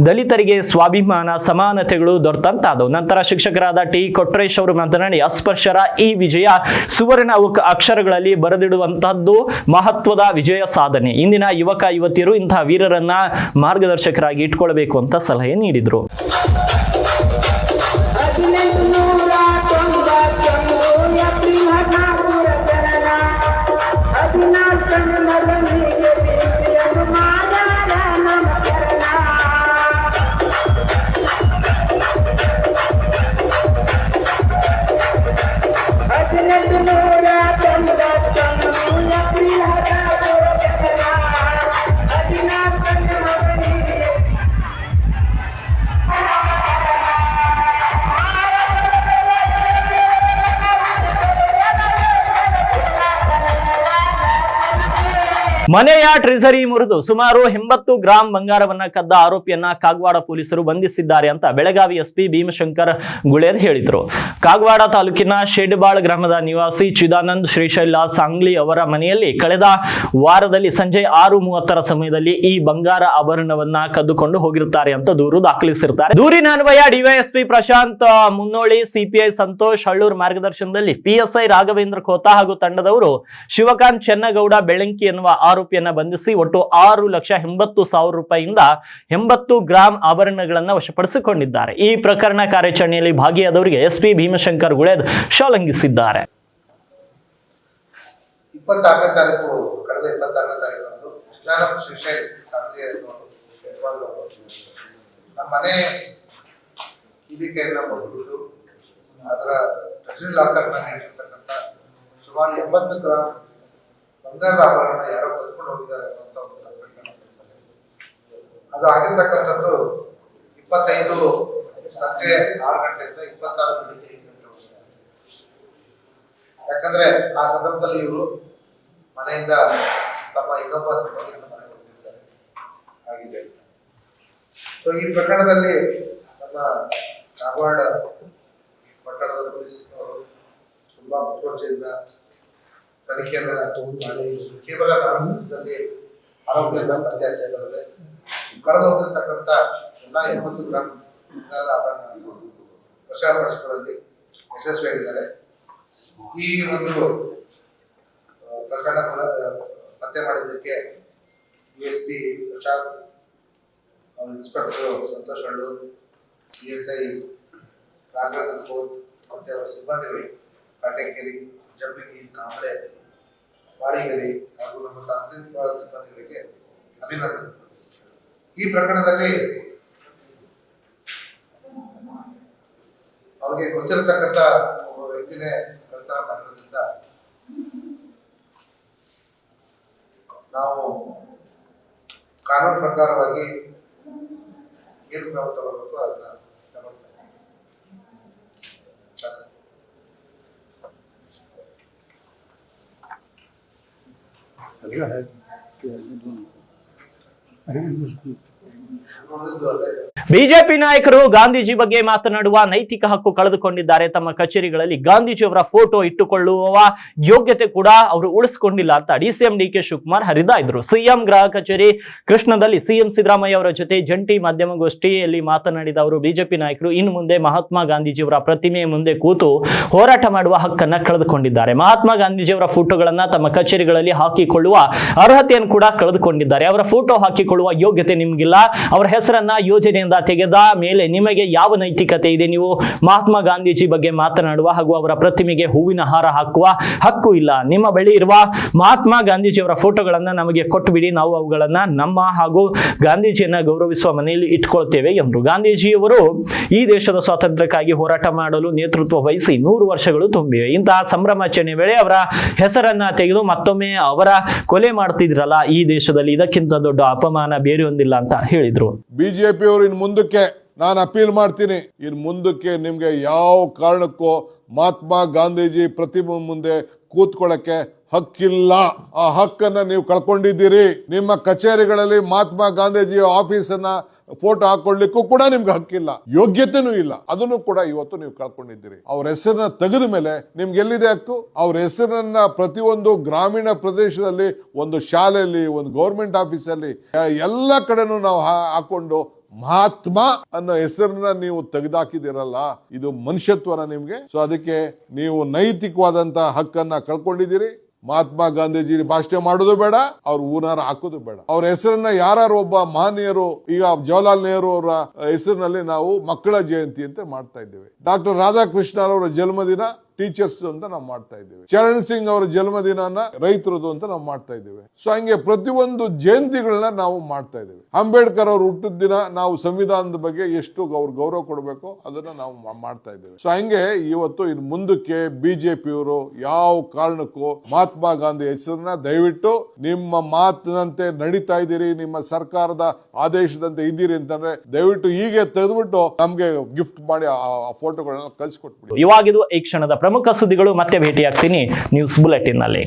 ದಲಿತರಿಗೆ ಸ್ವಾಭಿಮಾನ, ಸಮಾನತೆಗಳು ದೊರೆತಂತಾದವು. ನಂತರ ಶಿಕ್ಷಕರಾದ T ಕೊಟ್ರೇಶ್ ಅವರು ಮಾತನಾಡಿ, ಅಸ್ಪೃಶ್ಯರ ಈ ವಿಜಯ ಸುವರ್ಣ ಅಕ್ಷರಗಳಲ್ಲಿ ಬರೆದಿಡುವಂತಹದ್ದು ಮಹತ್ವದ ವಿಜಯ ಸಾಧನೆ. ಇಂದಿನ ಯುವಕ ಯುವತಿಯರು ಇಂತಹ ವೀರರನ್ನ ಮಾರ್ಗದರ್ಶಕರಾಗಿ ಇಟ್ಕೊಳ್ಬೇಕು ಅಂತ ಸಲಹೆ ನೀಡಿದ್ರು. ಹದಿನಾಲ್ಕು ಮನೆಯ ಟ್ರೆಜರಿ ಮುರಿದು ಸುಮಾರು 80 ಗ್ರಾಂ ಬಂಗಾರವನ್ನ ಕದ್ದ ಆರೋಪಿಯನ್ನ ಕಾಗವಾಡ ಪೊಲೀಸರು ಬಂಧಿಸಿದ್ದಾರೆ ಅಂತ ಬೆಳಗಾವಿ ಎಸ್ಪಿ ಭೀಮಶಂಕರ್ ಗುಳೇರ್ ಹೇಳಿದರು. ಕಾಗವಾಡ ತಾಲೂಕಿನ ಶೆಡ್ಬಾಳ್ ಗ್ರಾಮದ ನಿವಾಸಿ ಚಿದಾನಂದ್ ಶ್ರೀಶೈಲ ಸಾಂಗ್ಲಿ ಅವರ ಮನೆಯಲ್ಲಿ ಕಳೆದ ವಾರದಲ್ಲಿ ಸಂಜೆ 6:30 ಸಮಯದಲ್ಲಿ ಈ ಬಂಗಾರ ಆಭರಣವನ್ನ ಕದ್ದುಕೊಂಡು ಹೋಗಿರುತ್ತಾರೆ ಅಂತ ದೂರು ದಾಖಲಿಸಿರುತ್ತಾರೆ. ದೂರಿನ ಅನ್ವಯ ಡಿವೈಎಸ್ಪಿ ಪ್ರಶಾಂತ್ ಮುನ್ನೋಳಿ, ಸಿಪಿಐ ಸಂತೋಷ್ ಹಳ್ಳೂರ್ ಮಾರ್ಗದರ್ಶನದಲ್ಲಿ ಪಿಎಸ್ಐ ರಾಘವೇಂದ್ರ ಖೋತಾ ಹಾಗೂ ತಂಡದವರು ಶಿವಕಾಂತ್ ಚೆನ್ನಗೌಡ ಬೆಳಂಕಿ ಎನ್ನುವ ಆರೋಪಿಯನ್ನ ಬಂಧಿಸಿ ಒಟ್ಟು 6,80,000 ರೂಪಾಯಿಯಿಂದ 80 ಗ್ರಾಂ ಆಭರಣಗಳನ್ನ ವಶಪಡಿಸಿಕೊಂಡಿದ್ದಾರೆ. ಈ ಪ್ರಕರಣ ಕಾರ್ಯಾಚರಣೆಯಲ್ಲಿ ಭಾಗಿಯಾದವರಿಗೆ ಎಸ್ಪಿ ಭೀಮಶಂಕರ್ ಗುಳೇದ್ ಶಾಲಂಗಿಸಿದ್ದಾರೆ. 26ನೇ ತಾರೀಕು ಕಳೆದ 26ನೇ ತಾರೀಕು ಚಿದಾನಂದ ಶ್ರೀಶೈಲ್ ಸಾಂಗ್ಲಿ ನಮ್ಮ ಮನೆ ಕಿಡಿಕೆಯನ್ನ ಬಂದ್ಬಿಟ್ಟು ಅದರ ಟ್ರೆಜರಿ ಲಾಕರ್ನಲ್ಲಿ ಇಟ್ಟಿರ್ತಕ್ಕಂಥ ಸುಮಾರು 80 ಗ್ರಾಂ ಬಂಗಾರದ ಆಭರಣ ಯಾರೋ ಕದ್ಕೊಂಡು ಹೋಗಿದ್ದಾರೆ ಅನ್ನುವಂಥ ಒಂದು ಕಂಪ್ಲೇಂಟ್ ಮಾಡ್ತಾರೆ. ಅದು ಆಗಿರ್ತಕ್ಕಂಥದ್ದು 25 ಸಂಜೆ 6 ಗಂಟೆಯಿಂದ 26 ಬೆಳಿಗ್ಗೆ 5 ಗಂಟೆ ಹೋಗಿದ್ದಾರೆ. ಯಾಕಂದ್ರೆ ಆ ಸಂದರ್ಭದಲ್ಲಿ ಇವರು ಮನೆಯಿಂದ ತಮ್ಮ ಇನ್ನೊಬ್ಬ ಸಂಬಂಧಿಕರ ಮನೆಗೆ ಹೋಗಿದ್ದಾರೆ ಆಗಿದೆ. ಸೊ ಈ ಪ್ರಕರಣದಲ್ಲಿ ನಮ್ಮ ಕಾಗವಾಡ ಪಟ್ಟಣದ ಪೊಲೀಸ್ನವರು ತುಂಬಾ ಮುತುವರ್ಜಿಯಿಂದ ತನಿಖೆಯನ್ನ ಮಾಡಿ ಕೇವಲ 4 ದಿವಸದಲ್ಲಿ ಆರೋಪಿಯನ್ನ ಪತ್ತೆ ಹಚ್ಚಲಾಗಿದೆ. ಕಳೆದು ಹೋಗಿರ್ತಕ್ಕಂಥ ಎಲ್ಲ 80 ಗ್ರಾಂ ಬಂಗಾರದ ಆಭರಣಗಳನ್ನು ವಶಪಡಿಸಿಕೊಳ್ಳುವಲ್ಲಿ ಯಶಸ್ವಿಯಾಗಿದ್ದಾರೆ. ಈ ಒಂದು ಪ್ರಕರಣ ಪತ್ತೆ ಮಾಡಿದ್ದಕ್ಕೆ DSP Prashanth, inspector Santosh Hallur, PSI Raghavendra Khot ಮತ್ತೆ ಅವರ ಸಿಬ್ಬಂದಿಗಳು ಕಾಟೇಕೆರೆ, ಜಂಬಿಗಿ, ಕಾಂಬಳೆ, ವಾರಿಗೆರೆ ಹಾಗೂ ನಮ್ಮ ತಾಂತ್ರಿಕ ಸಿಬ್ಬಂದಿಗಳಿಗೆ ಅಭಿನಂದನೆ. ಈ ಪ್ರಕರಣದಲ್ಲಿ ಅವ್ರಿಗೆ ಗೊತ್ತಿರತಕ್ಕಂಥ ಒಬ್ಬ ವ್ಯಕ್ತಿನೇ ಕಳ್ತನ ಮಾಡಿರೋದ್ರಿಂದ ನಾವು ಕಾನೂನು ಪ್ರಕಾರವಾಗಿ ಏನು ಕ್ರಮ ತಗೊಳ್ಬೇಕು ಅದನ್ನ ತಗೊಳ್ತಾ ಬಿಜೆಪಿ ನಾಯಕರು ಗಾಂಧೀಜಿ ಬಗ್ಗೆ ಮಾತನಾಡುವ ನೈತಿಕ ಹಕ್ಕು ಕಳೆದುಕೊಂಡಿದ್ದಾರೆ. ತಮ್ಮ ಕಚೇರಿಗಳಲ್ಲಿ ಗಾಂಧೀಜಿಯವರ ಫೋಟೋ ಇಟ್ಟುಕೊಳ್ಳುವ ಯೋಗ್ಯತೆ ಕೂಡ ಅವರು ಉಳಿಸಿಕೊಂಡಿಲ್ಲ ಅಂತ ಡಿಸಿಎಂ ಡಿಕೆ ಶಿವಕುಮಾರ್ ಹರಿದಾಯ್ದರು. ಸಿಎಂ ಗೃಹ ಕಚೇರಿ ಕೃಷ್ಣದಲ್ಲಿ ಸಿಎಂ ಸಿದ್ದರಾಮಯ್ಯ ಅವರ ಜೊತೆ ಜಂಟಿ ಮಾಧ್ಯಮಗೋಷ್ಠಿಯಲ್ಲಿ ಮಾತನಾಡಿದ ಅವರು, ಬಿಜೆಪಿ ನಾಯಕರು ಇನ್ನು ಮುಂದೆ ಮಹಾತ್ಮ ಗಾಂಧೀಜಿಯವರ ಪ್ರತಿಮೆಯ ಮುಂದೆ ಕೂತು ಹೋರಾಟ ಮಾಡುವ ಹಕ್ಕನ್ನ ಕಳೆದುಕೊಂಡಿದ್ದಾರೆ. ಮಹಾತ್ಮ ಗಾಂಧೀಜಿಯವರ ಫೋಟೋಗಳನ್ನ ತಮ್ಮ ಕಚೇರಿಗಳಲ್ಲಿ ಹಾಕಿಕೊಳ್ಳುವ ಅರ್ಹತೆಯನ್ನು ಕೂಡ ಕಳೆದುಕೊಂಡಿದ್ದಾರೆ. ಅವರ ಫೋಟೋ ಹಾಕಿಕೊಳ್ಳುವ ಯೋಗ್ಯತೆ ನಿಮ್ಗಿಲ್ಲ. ಅವರ ಹೆಸರನ್ನ ಯೋಜನೆಯಿಂದ ತೆಗೆದ ಮೇಲೆ ನಿಮಗೆ ಯಾವ ನೈತಿಕತೆ ಇದೆ? ನೀವು ಮಹಾತ್ಮ ಗಾಂಧೀಜಿ ಬಗ್ಗೆ ಮಾತನಾಡುವ ಹಾಗೂ ಅವರ ಪ್ರತಿಮೆಗೆ ಹೂವಿನ ಹಾರ ಹಾಕುವ ಹಕ್ಕು ಇಲ್ಲ. ನಿಮ್ಮ ಬಳಿ ಇರುವ ಮಹಾತ್ಮ ಗಾಂಧೀಜಿಯವರ ಫೋಟೋಗಳನ್ನ ನಮಗೆ ಕೊಟ್ಟು ಬಿಡಿ, ನಾವು ಅವುಗಳನ್ನ ನಮ್ಮ ಹಾಗೂ ಗಾಂಧೀಜಿಯನ್ನ ಗೌರವಿಸುವ ಮನೆಯಲ್ಲಿ ಇಟ್ಕೊಳ್ತೇವೆ ಎಂದರು. ಗಾಂಧೀಜಿಯವರು ಈ ದೇಶದ ಸ್ವಾತಂತ್ರ್ಯಕ್ಕಾಗಿ ಹೋರಾಟ ಮಾಡಲು ನೇತೃತ್ವ ವಹಿಸಿ 100 ವರ್ಷಗಳು ತುಂಬಿವೆ. ಇಂತಹ ಸಂಭ್ರಮಾಚರಣೆ ವೇಳೆ ಅವರ ಹೆಸರನ್ನ ತೆಗೆದು ಮತ್ತೊಮ್ಮೆ ಅವರ ಕೊಲೆ ಮಾಡ್ತಿದ್ರಲ್ಲ, ಈ ದೇಶದಲ್ಲಿ ಇದಕ್ಕಿಂತ ದೊಡ್ಡ ಅಪಮಾನ ಬೇರೆ ಒಂದಿಲ್ಲ ಅಂತ ಹೇಳಿದ್ರು. ಬಿಜೆಪಿ ಅವರು ಇನ್ ಮುಂದಕ್ಕೆ ನಾನು ಅಪೀಲ್ ಮಾಡ್ತೀನಿ, ಇನ್ ಮುಂದಕ್ಕೆ ನಿಮ್ಗೆ ಯಾವ ಕಾರಣಕ್ಕೂ ಮಹಾತ್ಮ ಗಾಂಧೀಜಿ ಪ್ರತಿಮೆ ಮುಂದೆ ಕೂತ್ಕೊಳ್ಳಕ್ಕೆ ಹಕ್ಕಿಲ್ಲ. ಆ ಹಕ್ಕನ್ನ ನೀವು ಕಳ್ಕೊಂಡಿದ್ದೀರಿ. ನಿಮ್ಮ ಕಚೇರಿಗಳಲ್ಲಿ ಮಹಾತ್ಮ ಗಾಂಧೀಜಿ ಆಫೀಸನ್ನ ಫೋಟೋ ಹಾಕೊಳ್ಳಿಕ್ಕೂ ಕೂಡ ನಿಮ್ಗೆ ಹಕ್ಕಿಲ್ಲ, ಯೋಗ್ಯತೆನೂ ಇಲ್ಲ. ಅದನ್ನು ಕೂಡ ಇವತ್ತು ನೀವು ಕಳ್ಕೊಂಡಿದ್ದೀರಿ. ಅವ್ರ ಹೆಸರನ್ನ ತೆಗೆದ ಮೇಲೆ ನಿಮ್ಗೆ ಎಲ್ಲಿದೆ ಹಕ್ಕು? ಅವ್ರ ಹೆಸರನ್ನ ಪ್ರತಿಯೊಂದು ಗ್ರಾಮೀಣ ಪ್ರದೇಶದಲ್ಲಿ, ಒಂದು ಶಾಲೆಯಲ್ಲಿ, ಒಂದು ಗೌರ್ಮೆಂಟ್ ಆಫೀಸಲ್ಲಿ ಎಲ್ಲ ಕಡೆನೂ ನಾವು ಹಾಕೊಂಡು ಮಹಾತ್ಮ ಅನ್ನೋ ಹೆಸರನ್ನ ನೀವು ತೆಗೆದಾಕಿದಿರಲ್ಲ, ಇದು ಮನುಷ್ಯತ್ವನ ನಿಮ್ಗೆ? ಸೊ ಅದಕ್ಕೆ ನೀವು ನೈತಿಕವಾದಂತ ಹಕ್ಕನ್ನ ಕಳ್ಕೊಂಡಿದ್ದೀರಿ. ಮಹಾತ್ಮ ಗಾಂಧೀಜಿ ಭಾಷಣ ಮಾಡೋದು ಬೇಡ, ಅವ್ರ ಊನಾರ ಹಾಕೋದು ಬೇಡ. ಅವ್ರ ಹೆಸರನ್ನ ಯಾರು ಒಬ್ಬ ಮಹನೀಯರು, ಈಗ ಜವಾಹರ್ಲಾಲ್ ನೆಹರು ಅವರ ಹೆಸರಿನಲ್ಲಿ ನಾವು ಮಕ್ಕಳ ಜಯಂತಿ ಅಂತ ಮಾಡ್ತಾ ಇದ್ದೇವೆ. ಡಾಕ್ಟರ್ ರಾಧಾಕೃಷ್ಣ ಅವರ ಜನ್ಮದಿನ ಟೀಚರ್ಸ್ ಅಂತ ನಾವು ಮಾಡ್ತಾ ಇದ್ದೇವೆ. ಚರಣ್ ಸಿಂಗ್ ಅವರ ಜನ್ಮದಿನ ರೈತರದು ಅಂತ ನಾವು ಮಾಡ್ತಾ ಇದ್ದೇವೆ. ಸೊ ಹಂಗೆ ಪ್ರತಿಯೊಂದು ಜಯಂತಿಗಳನ್ನ ನಾವು ಮಾಡ್ತಾ ಇದ್ದೇವೆ. ಅಂಬೇಡ್ಕರ್ ಅವರು ಹುಟ್ಟಿದ ದಿನ ನಾವು ಸಂವಿಧಾನದ ಬಗ್ಗೆ ಎಷ್ಟು ಅವ್ರ ಗೌರವ ಕೊಡಬೇಕು ಅದನ್ನ ನಾವು ಮಾಡ್ತಾ ಇದ್ದೇವೆ. ಸೊ ಹಂಗೆ ಇವತ್ತು ಇನ್ನು ಮುಂದಕ್ಕೆ ಬಿಜೆಪಿಯವರು ಯಾವ ಕಾರಣಕ್ಕೂ ಮಹಾತ್ಮ ಗಾಂಧಿ ಹೆಸರನ್ನ ದಯವಿಟ್ಟು ನಿಮ್ಮ ಮಾತಿನಂತೆ ನಡೀತಾ ಇದ್ದೀರಿ, ನಿಮ್ಮ ಸರ್ಕಾರದ ಆದೇಶದಂತೆ ಇದ್ದೀರಿ ಅಂತಂದ್ರೆ ದಯವಿಟ್ಟು ಹೀಗೆ ತೆಗೆದುಬಿಟ್ಟು ನಮ್ಗೆ ಗಿಫ್ಟ್ ಮಾಡಿ ಆ ಫೋಟೋಗಳನ್ನ ಕಳಿಸ್ಕೊಟ್ಬಿಡಿ. ಇವಾಗಿದು ಈ ಕ್ಷಣದ ಪ್ರಮುಖ ಸುದ್ದಿಗಳು. ಮತ್ತೆ ಭೇಟಿಯಾಗ್ತೀನಿ ನ್ಯೂಸ್ ಬುಲೆಟಿನ್ ನಲ್ಲಿ.